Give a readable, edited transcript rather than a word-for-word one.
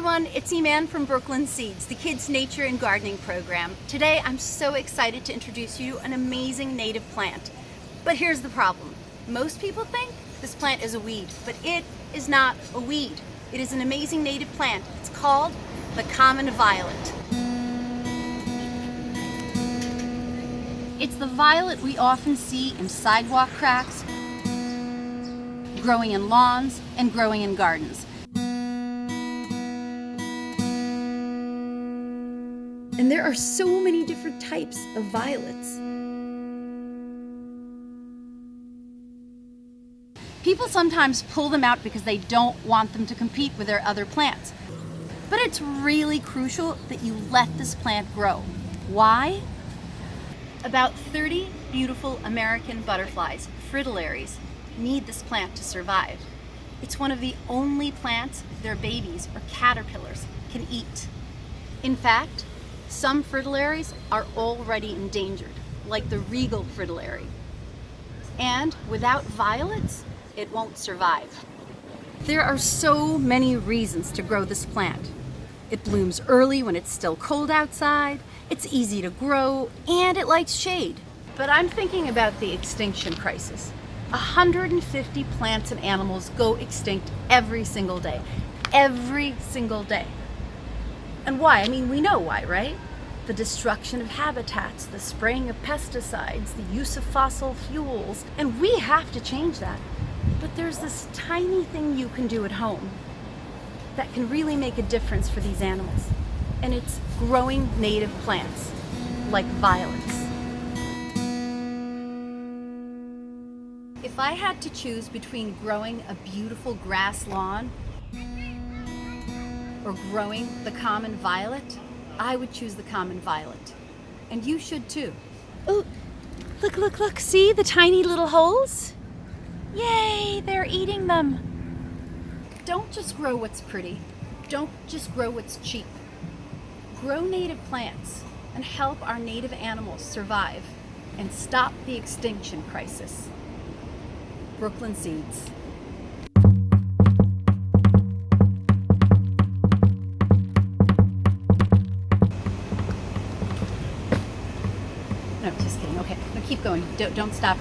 everyone, it's Eman from Brooklyn Seeds, the Kids Nature and Gardening program. Today I'm so excited to introduce you to an amazing native plant. But here's the problem. Most people think this plant is a weed, but it is not a weed. It is an amazing native plant. It's called the common violet. It's the violet we often see in sidewalk cracks, growing in lawns, and growing in gardens. And there are so many different types of violets. People sometimes pull them out because they don't want them to compete with their other plants. But it's really crucial that you let this plant grow. Why? About 30 beautiful American butterflies, fritillaries, need this plant to survive. It's one of the only plants their babies or caterpillars can eat. In fact, some fritillaries are already endangered, like the regal fritillary. And without violets, it won't survive. There are so many reasons to grow this plant. It blooms early when it's still cold outside, it's easy to grow, and it likes shade. But I'm thinking about the extinction crisis. 150 plants and animals go extinct every single day. Every single day. And why? I mean, we know why, right? The destruction of habitats, the spraying of pesticides, the use of fossil fuels, and we have to change that. But there's this tiny thing you can do at home that can really make a difference for these animals. And it's growing native plants, like violets. If I had to choose between growing a beautiful grass lawn or growing the common violet, I would choose the common violet. And you should too. Oh, look, see the tiny little holes? Yay, they're eating them. Don't just grow what's pretty. Don't just grow what's cheap. Grow native plants and help our native animals survive and stop the extinction crisis. Brooklyn Seeds. No, just kidding. Okay, no, keep going. Don't stop.